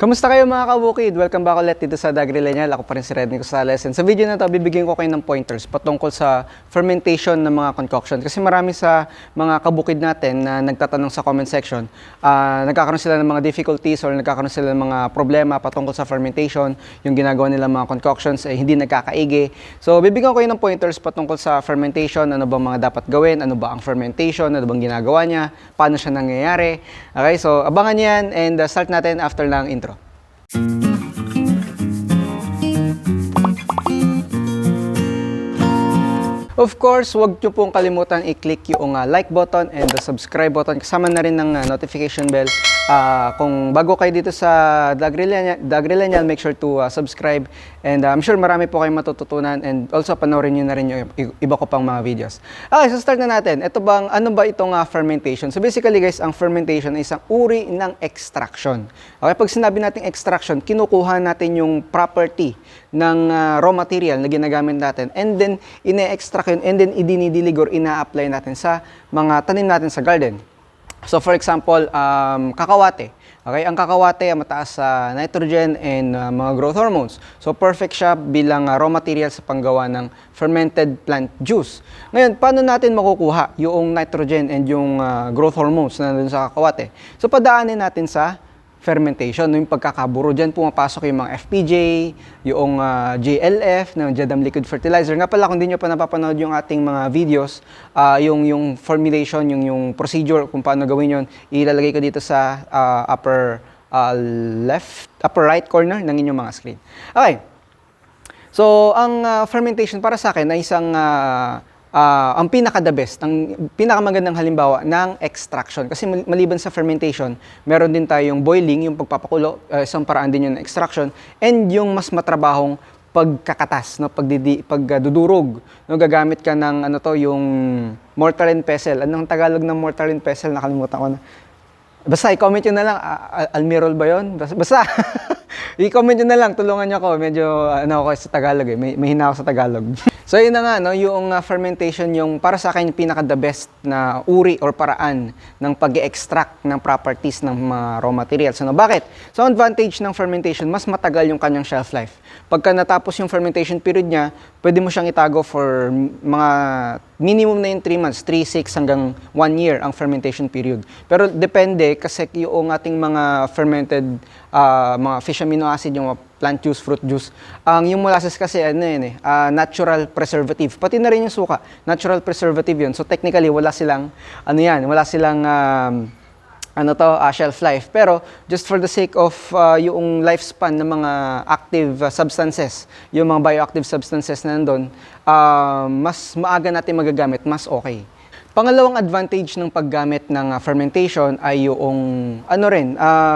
Kamusta kayo mga kabukid? Welcome back ulit dito sa Dagrileñal. Ako pa rin si Redney Cosales. Sa video na to, bibigyan ko kayo ng pointers patungkol sa fermentation ng mga concoction. Kasi marami sa mga kabukid natin na nagtatanong sa comment section, nagkakaroon sila ng mga difficulties or nagkakaroon sila ng mga problema patungkol sa fermentation. Yung ginagawa nila mga concoctions ay hindi nagkakaigi. So, bibigyan ko kayo ng pointers patungkol sa fermentation. Ano ba mga dapat gawin? Ano ba ang fermentation? Ano bang ginagawa niya? Paano siya nangyayari? Okay, so abangan niyo yan and start natin after ng intro. Of course, huwag nyo pong kalimutan i-click yung like button and the subscribe button. Kasama na rin ng notification bell. Kung bago kayo dito sa Dagrileñal, make sure to subscribe. And I'm sure marami po kayong matututunan and also panoorin nyo na rin yung iba ko pang mga videos. Okay, so start na natin. Ano ba itong fermentation? So basically guys, ang fermentation ay isang uri ng extraction. Okay, pag sinabi natin extraction, kinukuha natin yung property ng raw material na ginagamit natin and then ine-extract yun and then idinidilig or ina-apply natin sa mga tanim natin sa garden. So for example, kakawate. Okay, ang kakawate ay mataas sa nitrogen and mga growth hormones. So perfect siya bilang raw material sa panggawa ng fermented plant juice. Ngayon, paano natin makukuha yung nitrogen and yung growth hormones na nandun sa kakawate? So padaanin natin sa fermentation, yung pagkakaburo dyan, pumapasok yung mga FPJ, yung JLF, na Jadam Liquid Fertilizer. Nga pala, kung di nyo pa napapanood yung ating mga videos, yung formulation, yung procedure, kung paano gawin yun, ilalagay ko dito sa upper right corner ng inyong mga screen. Okay. So, ang fermentation para sa akin ay isang ang pinaka-the best, ang pinakamagandang halimbawa ng extraction. Kasi maliban sa fermentation, meron din tayong boiling, yung pagpapakulo, isang paraan din yun ng extraction, and yung mas matrabahong pagkakatas, no, pagdudurog, no, gagamit ka ng yung mortar and pestle. Anong Tagalog ng mortar and pestle? Nakalimutan ko na. Basta i-comment nyo na lang, almirol ba yun? Basta i-comment nyo na lang, tulungan nyo ako. Medyo ako sa Tagalog may hina ako sa Tagalog. So yun na nga, no, yung fermentation, yung para sa akin yung pinaka-the best na uri or paraan ng pag-extract ng properties ng mga raw materials. So, bakit? So advantage ng fermentation, mas matagal yung kanyang shelf life. Pagka natapos yung fermentation period niya, pwede mo siyang itago for mga minimum na yung 3 months, 3, 6 hanggang 1 year ang fermentation period. Pero depende kasi yung ating mga fermented mga fish amino acid, yung plant juice, fruit juice, yung molasses kasi natural preservative. Pati na rin yung suka, natural preservative yun. So technically wala silang shelf life. Pero just for the sake of yung lifespan ng mga active substances, yung mga bioactive substances na nandun, mas maaga natin magagamit, mas okay. Pangalawang advantage ng paggamit ng fermentation ay yung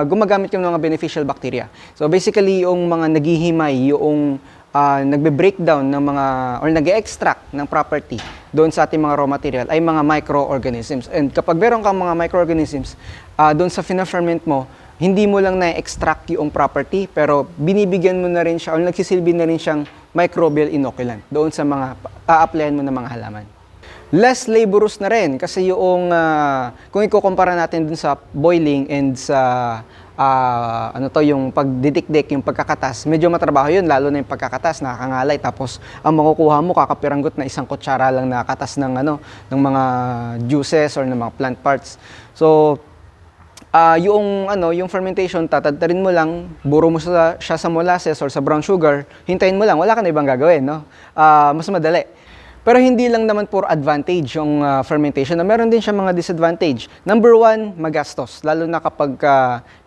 gumagamit yung mga beneficial bacteria. So basically yung mga naghihimay, yung nagbe-breakdown ng mga or nag-extract ng property doon sa ating mga raw material ay mga microorganisms. And kapag meron kang mga microorganisms doon sa fina-ferment mo, hindi mo lang na-extract yung property pero binibigyan mo na rin siya o nagsisilbi na rin siyang microbial inoculant doon sa mga a-applyan mo ng mga halaman. Less laborious na rin kasi yung kung ikukumpara natin dun sa boiling and sa yung pagdidikdik, yung pagkakatas, medyo matrabaho yun, lalo na yung pagkakatas, nakakangalay, tapos ang makukuha mo, kakapiranggot na isang kutsara lang na katas ng mga juices or ng mga plant parts. So, yung fermentation, tatadtarin mo lang, buro mo siya sa molasses or sa brown sugar, hintayin mo lang, wala ka na ibang gagawin, no? Mas madali. Pero hindi lang naman puro advantage yung fermentation. Meron din siya mga disadvantage. Number one, magastos. Lalo na kapag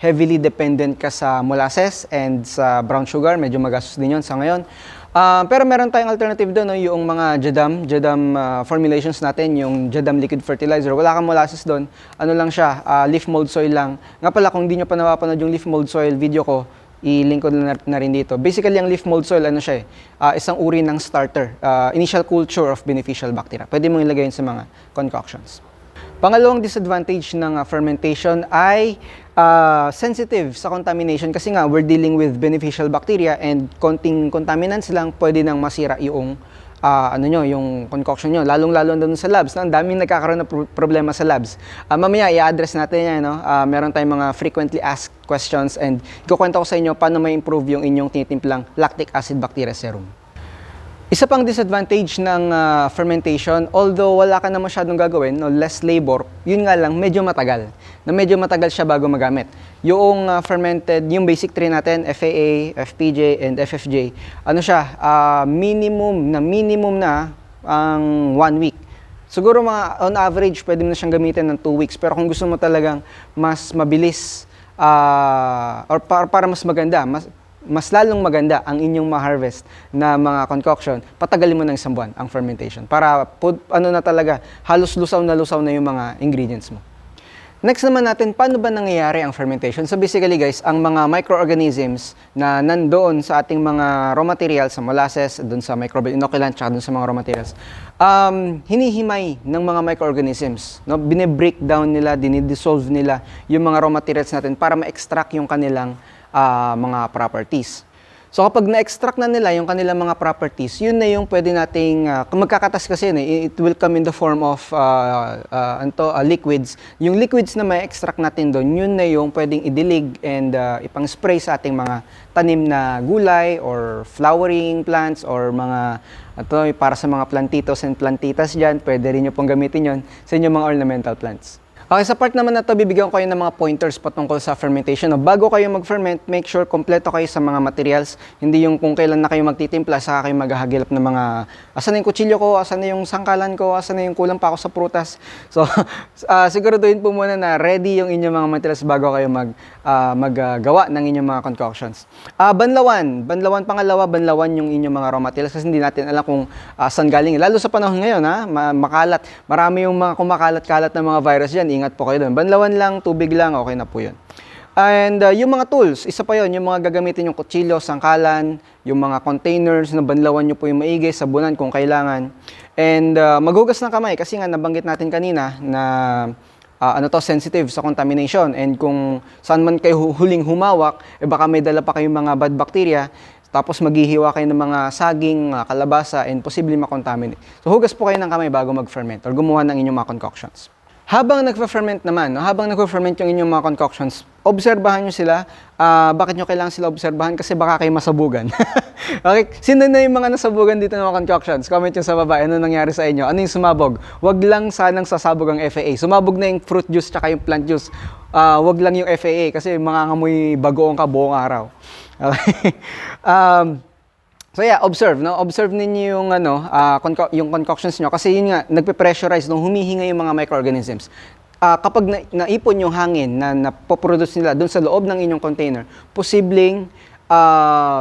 heavily dependent ka sa molasses and sa brown sugar, medyo magastos din yun sa ngayon. Pero meron tayong alternative doon, no? Yung mga Jadam formulations natin, yung Jadam Liquid Fertilizer. Wala kang molasses doon. Ano lang siya, leaf mold soil lang. Nga pala, kung hindi nyo pa napapanood yung leaf mold soil video ko, i-link ko na rin dito. Basically, ang leaf mold soil, isang uri ng starter, initial culture of beneficial bacteria. Pwede mong ilagay yun sa mga concoctions. Pangalawang disadvantage ng fermentation ay sensitive sa contamination kasi nga we're dealing with beneficial bacteria and konting contaminants lang pwede nang masira yung ano nyo, yung concoction nyo, lalong-lalo doon sa labs. No? Ang daming nagkakaroon ng problema sa labs. Mamaya, i-address natin yan. No? Meron tayong mga frequently asked questions and ikukwento ko sa inyo paano may improve yung inyong tinitimplang lactic acid bacteria serum. Isa pang disadvantage ng fermentation, although wala ka na masyadong gagawin, no, less labor, yun nga lang, medyo matagal. Na medyo matagal siya bago magamit. Yung fermented, yung basic three natin, FAA, FPJ, and FFJ, ano siya, minimum na ang 1 week. Siguro mga on average, pwede mo na siyang gamitin ng 2 weeks. Pero kung gusto mo talagang mas mabilis, or para mas maganda, mas lalong maganda ang inyong ma-harvest na mga concoction, patagalin mo ng 1 buwan ang fermentation. Para ano na talaga, halos lusaw na yung mga ingredients mo. Next naman natin, paano ba nangyayari ang fermentation? So basically guys, ang mga microorganisms na nandoon sa ating mga raw materials, sa molasses, doon sa microbial inoculant, tsaka doon sa mga raw materials, hinihimay ng mga microorganisms. No? Bine-breakdown nila, dinidissolve nila yung mga raw materials natin para ma-extract yung kanilang mga properties. So kapag na-extract na nila yung kanilang mga properties, yun na yung pwede nating, magkakatas kasi yun, it will come in the form of liquids. Yung liquids na may extract natin doon, yun na yung pwedeng idilig and ipang-spray sa ating mga tanim na gulay or flowering plants or mga para sa mga plantitos and plantitas dyan, pwede rin nyo pong gamitin yun sa inyong mga ornamental plants. Okay, sa part naman na to, bibigyan ko kayo ng mga pointers patungkol sa fermentation. No? Bago kayo mag-ferment, make sure kompleto kayo sa mga materials. Hindi yung kung kailan na kayo magtitimpla, saka kayo maghahagilap ng mga, asan na yung kutsilyo ko, asan na yung sangkalan ko, asan na yung kulang pa ako sa prutas. So, siguraduhin po muna na ready yung inyong mga materials bago kayo maggawa ng inyong mga concoctions. Banlawan pangalawa, banlawan yung inyong mga raw materials kasi hindi natin alam kung saan galing. Lalo sa panahon ngayon, makalat. Marami yung mga kumakalat-kalat na mga virus dyan. Ingat po kayo doon. Banlawan lang, tubig lang, okay na po yun. And yung mga tools, isa pa yun, yung mga gagamitin yung kutsilyo, sangkalan, yung mga containers, na banlawan nyo po yung maigi, sabunan kung kailangan. And maghugas ng kamay kasi nga nabanggit natin kanina na sensitive sa contamination. And kung saan man kayo huling humawak, baka may dala pa kayong mga bad bacteria, tapos maghihiwa kayo ng mga saging, kalabasa, and posibleng makontaminate. So hugas po kayo ng kamay bago mag-ferment or gumawa ng inyong mga concoctions. Habang nagfa-ferment naman, habang nagfa-ferment yung inyong mga concoctions, obserbahan nyo sila. Bakit nyo kailangan sila obserbahan? Kasi baka kayo masabugan. Okay? Sino na yung mga nasabugan dito ng mga concoctions? Comment nyo sa baba. Ano nangyari sa inyo? Ano yung sumabog? Wag lang sanang sasabog ang FAA. Sumabog na yung fruit juice tsaka yung plant juice. Wag lang yung FAA kasi mangangamoy bagoong ka buong araw. Okay? So yeah, observe, no? Observe ninyo yung yung concoctions nyo kasi yun nga nagpe-pressurize nung humihinga yung mga microorganisms. Kapag naipon yung hangin na napoproduce nila doon sa loob ng inyong container, posibleng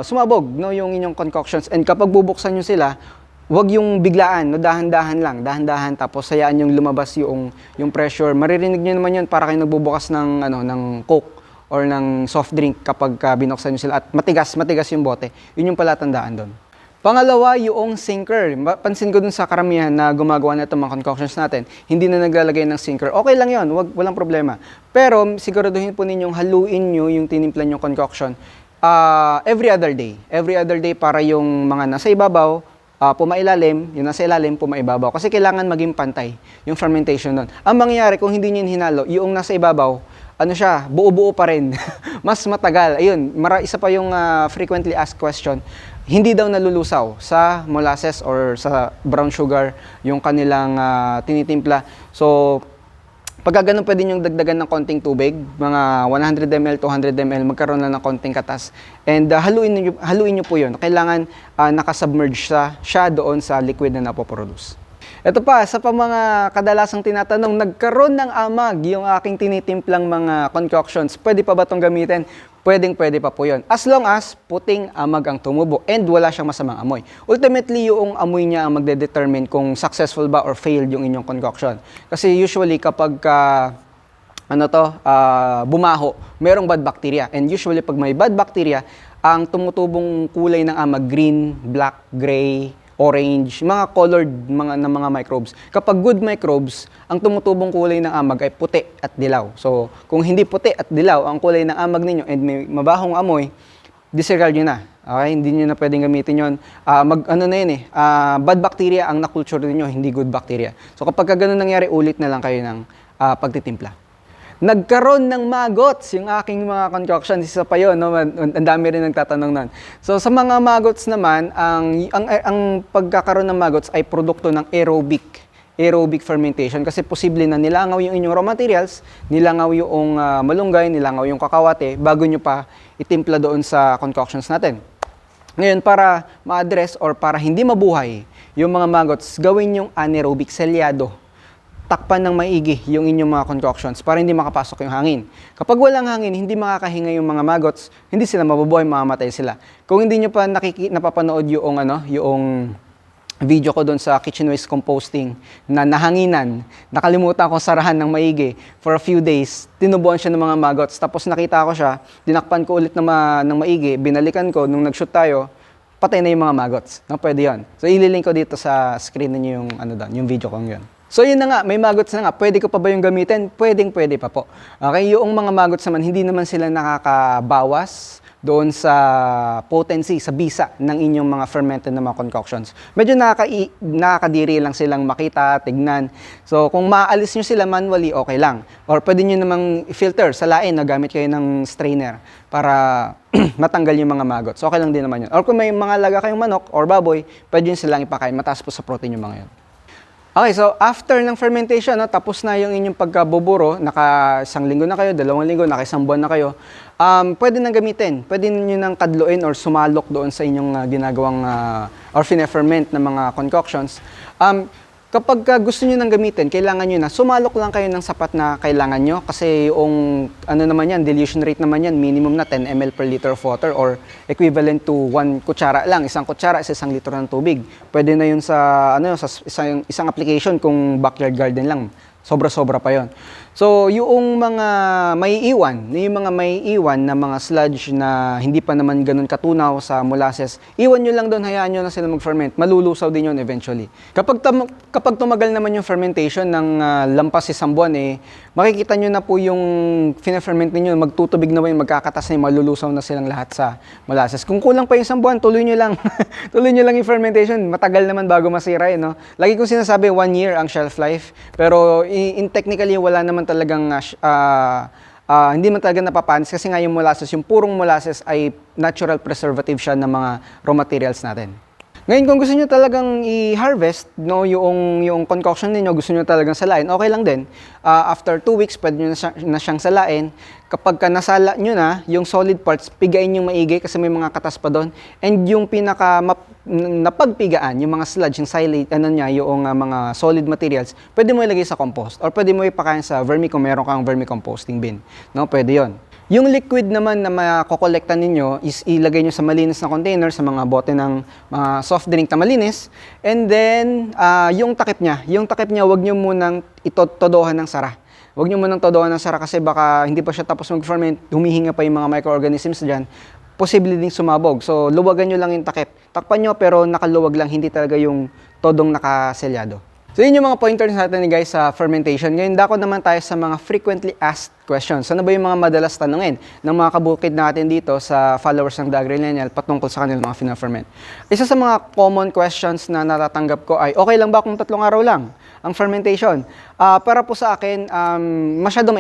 sumabog, no, yung inyong concoctions. And kapag bubuksan nyo sila, wag yung biglaan, no, dahan-dahan lang, dahan-dahan tapos hayaan yung lumabas yung pressure. Maririnig nyo naman yun para kayo nagbubukas ng Coke or ng soft drink kapag binuksan nyo sila at matigas yung bote. Yun yung palatandaan doon. Pangalawa, yung sinker. Pansin ko dun sa karamihan na gumagawa na itong mga concoctions natin, hindi na naglalagay ng sinker. Okay lang yun, walang problema. Pero siguraduhin po ninyong haluin nyo yung tinimpla nyong concoction every other day. Every other day para yung mga nasa ibabaw, pumailalim, yung nasa ilalim, pumaibabaw. Kasi kailangan maging pantay yung fermentation doon. Ang mangyayari kung hindi nyo hinalo, yung nasa ibabaw, buo-buo pa rin. Mas matagal. Ayun, isa pa yung frequently asked question. Hindi daw nalulusaw sa molasses or sa brown sugar yung kanilang tinitimpla. So, pagka ganun pwede nyo dagdagan ng konting tubig, mga 100 ml, 200 ml, magkaroon na ng konting katas. And haluin nyo po yun. Kailangan nakasubmerge siya doon sa liquid na napoproduce. Ito pa, sa mga kadalasang tinatanong, nagkaroon ng amag yung aking tinitimplang mga concoctions. Pwede pa ba itong gamitin? Pwede pa po yun. As long as puting amag ang tumubo and wala siyang masamang amoy. Ultimately, yung amoy niya ang magde-determine kung successful ba or failed yung inyong concoction. Kasi usually kapag bumaho, merong bad bacteria. And usually pag may bad bacteria, ang tumutubong kulay ng amag, green, black, gray, orange, mga colored mga microbes. Kapag good microbes, ang tumutubong kulay ng amag ay puti at dilaw. So, kung hindi puti at dilaw ang kulay ng amag ninyo and may mabahong amoy, disregard nyo na. Okay? Hindi nyo na pwedeng gamitin yun. Ano na yun bad bacteria ang nakulture ninyo, hindi good bacteria. So kapag ganun nangyari, ulit na lang kayo ng pagtitimpla. Nagkaroon ng maggots yung aking mga concoction. Isa pa yun, no? Ang dami rin nagtatanong nun. So sa mga maggots naman, ang pagkakaroon ng maggots ay produkto ng aerobic fermentation kasi posible na nilangaw yung inyong raw materials, nilangaw yung malunggay, nilangaw yung kakawate bago nyo pa itimpla doon sa concoctions natin. Ngayon, para ma-address or para hindi mabuhay yung mga maggots, gawin yung anaerobic selyado. Takpan ng maigi yung inyong mga concoctions para hindi makapasok yung hangin. Kapag walang hangin, hindi makakahinga yung mga maggots, hindi sila mabubuhay, mamamatay sila. Kung hindi nyo pa napapanood yung video ko doon sa kitchen waste composting na nahanginan, nakalimutan ko sarahan ng maigi for a few days, tinubuan siya ng mga maggots. Tapos nakita ko siya, dinakpan ko ulit ng maigi, binalikan ko, nung nag-shoot tayo, patay na yung mga maggots. No, pwede yun. So ililink ko dito sa screen ninyo yung video ko yun. So yun na nga, may maggots na nga. Pwede ko pa ba yung gamitin? Pwede pa po. Okay, yung mga maggots naman, hindi naman sila nakakabawas doon sa potency, sa bisa ng inyong mga fermented na mga concoctions. Medyo nakakadiri lang silang makita, tignan. So kung maalis nyo sila manually, okay lang. Or pwede nyo namang filter sa lain na gamit kayo ng strainer para matanggal yung mga maggots. Okay lang din naman yun. Or kung may mga laga kayong manok or baboy, pwede nyo silang ipakain. Mataas po sa protein yung mga yun. Okay, so after ng fermentation, tapos na yung inyong pagkabuburo, naka 1 linggo na kayo, 2 linggo, naka 1 buwan na kayo, pwede nang gamitin. Pwede nyo nang kadluin or sumalok doon sa inyong ginagawang or fine-ferment na mga concoctions. Kapag gusto nyo nang gamitin, kailangan nyo na sumalok lang kayo ng sapat na kailangan nyo kasi yung naman yan, dilution rate naman yan, minimum na 10 ml per liter of water or equivalent to 1 kutsara lang, 1 kutsara sa 1 litro ng tubig. Pwede na yun sa isang application kung backyard garden lang. Sobra-sobra pa yon. So, yung mga maiiwan na mga sludge na hindi pa naman ganun katunaw sa molasses, iwan nyo lang doon, hayaan nyo na sila mag-ferment. Malulusaw din yun eventually. Kapag tumagal naman yung fermentation ng lampas 1 buwan, makikita nyo na po yung fina-ferment ninyo, magtutubig na ba yung magkakatas na yung malulusaw na silang lahat sa molasses. Kung kulang pa yung 1 buwan, tuloy nyo lang. Tuloy nyo lang yung fermentation. Matagal naman bago masira no? Lagi kong sinasabi, 1 year ang shelf life. Pero technically, wala naman talagang hindi man talaga napapanis kasi nga yung molasses, yung purong molasses ay natural preservative siya ng mga raw materials natin. Ngayon, kung gusto nyo talagang i-harvest, no, yung concoction niyo gusto nyo talagang salain, okay lang din. After 2 weeks, pwede nyo na siyang salain. Kapag nasala nyo na, yung solid parts, pigain yung maigi kasi may mga katas pa doon. And yung napagpigaan, yung mga sludge, yung silage, yung mga solid materials, pwede mo ilagay sa compost. Or pwede mo ipakain sa kung meron kang vermicomposting bin. No, pwede yon. Yung liquid naman na makokolekta ninyo is ilagay nyo sa malinis na container, sa mga bote ng mga soft drink na malinis. And then, yung takip niya, wag nyo munang todohan ng sara. Wag nyo munang todohan ng sara kasi baka hindi pa siya tapos mag-ferment, humihinga pa yung mga microorganisms dyan. Posible ding sumabog. So, luwagan nyo lang yung takip. Takpan nyo pero nakaluwag lang, hindi talaga yung todong nakaselyado. So, yun yung mga pointers natin guys sa fermentation. Ngayon, dako naman tayo sa mga frequently asked questions. Ano ba yung mga madalas tanungin ng mga kabukid natin dito sa followers ng The AgriLennial patungkol sa kanilang mga fina-ferment? Isa sa mga common questions na natatanggap ko ay, okay lang ba kung 3 araw lang ang fermentation? Para po sa akin, masyadong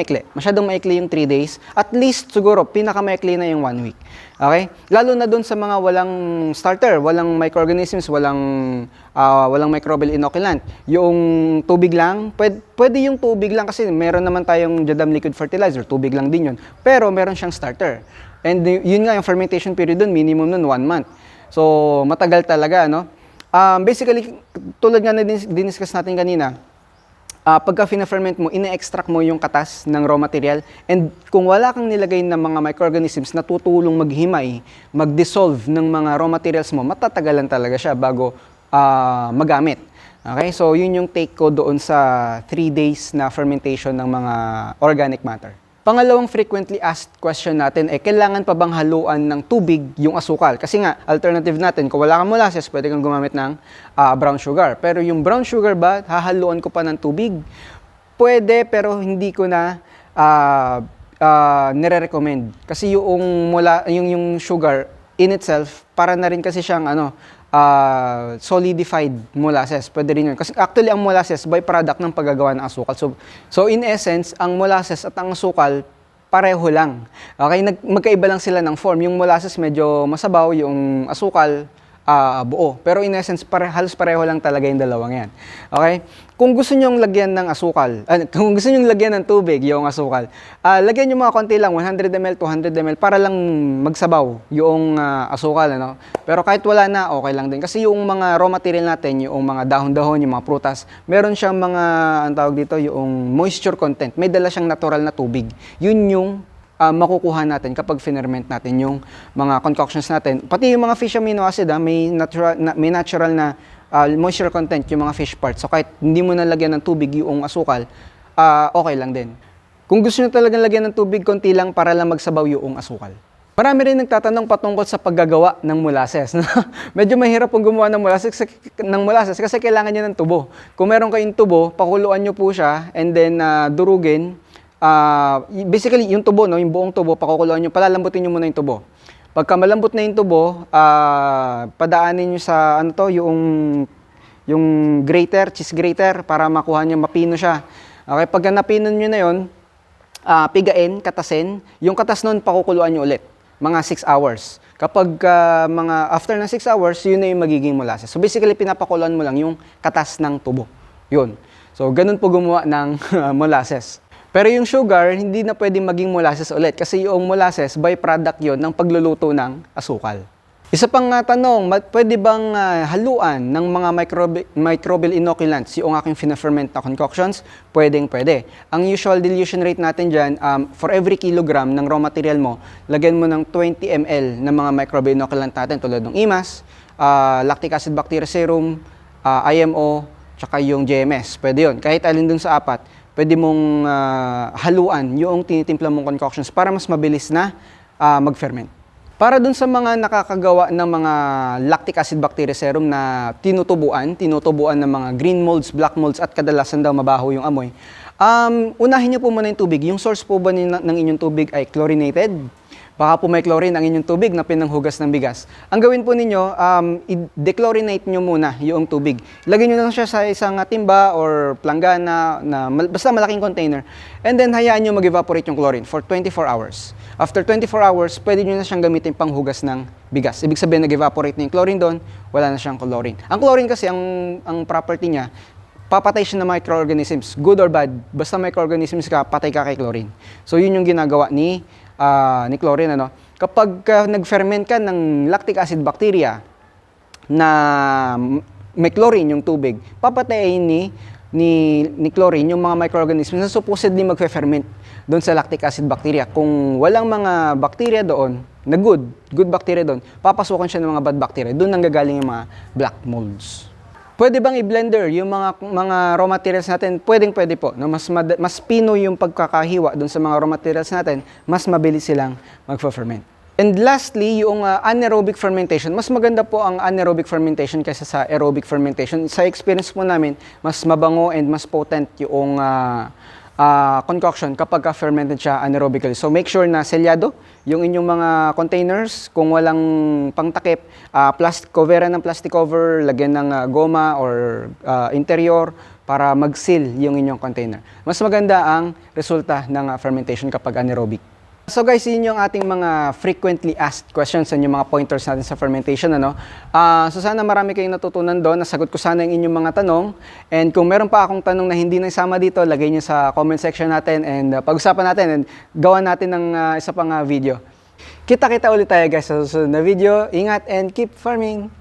maikli yung 3 days. At least siguro, pinakamaikli na yung 1 week. Okay? Lalo na dun sa mga walang starter, walang microorganisms, walang microbial inoculant. Yung tubig lang, pwede yung tubig lang kasi meron naman tayong Jadam liquid fertilizer, tubig lang din yun. Pero meron siyang starter. And yun nga, yung fermentation period dun, minimum nun 1 month. So, matagal talaga, no? Basically, tulad nga na diniscuss natin kanina, pagka fina-ferment mo, ina-extract mo yung katas ng raw material, and kung wala kang nilagay ng mga microorganisms na tutulong maghimay, mag-dissolve ng mga raw materials mo, matatagalan talaga siya bago magamit. Okay? So, yun yung take ko doon sa 3 days na fermentation ng mga organic matter. Pangalawang frequently asked question natin ay kailangan pa bang haluan ng tubig yung asukal? Kasi nga, alternative natin, kung wala kang molasses, pwede kang gumamit ng brown sugar. Pero yung brown sugar ba, hahaluan ko pa ng tubig? Pwede, pero hindi ko na nire-recommend. Kasi yung sugar, in itself, para na rin kasi siyang solidified molasses. Pwede rin yun. Kasi actually, ang molasses, byproduct ng paggagawa ng asukal. So in essence, ang molasses at ang asukal, pareho lang. Okay? Magkaiba lang sila ng form. Yung molasses medyo masabaw, yung asukal, buo. Pero in essence, halos pareho lang talaga yung dalawang yan. Okay? Kung gusto nyong lagyan ng asukal, kung gusto nyong lagyan ng tubig, yung asukal, lagyan nyo mga konti lang, 100 ml, 200 ml, para lang magsabaw yung asukal. Ano? Pero kahit wala na, okay lang din. Kasi yung mga raw material natin, yung mga dahon-dahon, yung mga prutas, meron siyang mga, ang tawag dito, yung moisture content. May dala siyang natural na tubig. Yun yung makukuha natin kapag finerment natin yung mga concoctions natin. Pati yung mga fish amino acid, may natural na moisture content yung mga fish parts. So kahit hindi mo nalagyan ng tubig yung asukal, okay lang din. Kung gusto nyo talagang lagyan ng tubig, konti lang para lang magsabaw yung asukal. Marami rin nagtatanong patungkol sa paggagawa ng molasses. Medyo mahirap pong gumawa ng molasses kasi kailangan nyo ng tubo. Kung meron kayong tubo, pakuluan nyo po siya and then durugin. Basically, yung tubo, no, yung buong tubo, pakukuluan nyo, palalambutin nyo muna yung tubo. Pagka malambot na yung tubo, padaanin nyo sa, yung grater, cheese grater, para makuha nyo, mapino siya. Okay, pagka napino nyo na yun, pigain, katasin, yung katas nun, pakukuluan nyo ulit, mga 6 hours. Kapag after ng 6 hours, yun na yung magiging molasses. So basically, pinapakuluan mo lang yung katas ng tubo. Yun. So, ganun po gumawa ng molasses. Pero yung sugar, hindi na pwedeng maging molasses ulit kasi yung molasses, byproduct yon ng pagluluto ng asukal. Isa pang tanong, pwede bang haluan ng mga microbial inoculants yung aking fina-ferment na concoctions? Pwede. Ang usual dilution rate natin dyan, for every kilogram ng raw material mo, lagyan mo ng 20 ml ng mga microbial inoculant natin tulad ng IMAS, lactic acid bacteria serum, IMO, tsaka yung GMS. Pwede yun. Kahit alin dun sa apat, pwede mong haluan yung tinitimpla mong concoctions para mas mabilis na mag-ferment. Para dun sa mga nakakagawa ng mga lactic acid bacteria serum na tinutubuan ng mga green molds, black molds at kadalasan daw mabaho yung amoy, unahin niyo po muna yung tubig. Yung source po ba ng inyong tubig ay chlorinated? Baka po may chlorine ang inyong tubig na pinanghugas ng bigas. Ang gawin po ninyo, i-dechlorinate nyo muna yung tubig. Lagyan nyo lang siya sa isang timba or planggana, basta malaking container. And then hayaan nyo mag-evaporate yung chlorine for 24 hours. After 24 hours, pwede nyo na siyang gamitin panghugas ng bigas. Ibig sabihin, nag-evaporate na yung chlorine doon, wala na siyang chlorine. Ang chlorine kasi, ang property niya, papatay siya ng microorganisms, good or bad. Basta microorganisms ka, patay ka kay chlorine. So yun yung ginagawa ni chlorine. Kapag nag-ferment ka ng lactic acid bacteria na may chlorine yung tubig, papatayin ni chlorine yung mga microorganisms na supposedly mag-ferment doon sa lactic acid bacteria. Kung walang mga bacteria doon, na good bacteria doon, papasukan siya ng mga bad bacteria. Doon nanggagaling yung mga black molds. Pwede bang i-blender yung mga raw materials natin? Pwede po. No? Mas pino yung pagkakahiwa dun sa mga raw materials natin, mas mabilis silang mag-ferment. And lastly, yung anaerobic fermentation. Mas maganda po ang anaerobic fermentation kaysa sa aerobic fermentation. Sa experience po namin, mas mabango and mas potent yung concoction kapag fermented siya anaerobically. So make sure na selyado yung inyong mga containers. Kung walang pangtakip, coveran ng plastic cover, lagyan ng goma or interior para mag-seal yung inyong container. Mas maganda ang resulta ng fermentation kapag anaerobic. So guys, yun yung ating mga frequently asked questions sa inyong mga pointers natin sa fermentation. So sana marami kayong natutunan doon. Nasagot ko sana yung inyong mga tanong. And kung meron pa akong tanong na hindi na isama dito, lagay nyo sa comment section natin and pag-usapan natin and gawan natin ng isa pang video. Kita-kita ulit tayo guys sa susunod na video. Ingat and keep farming!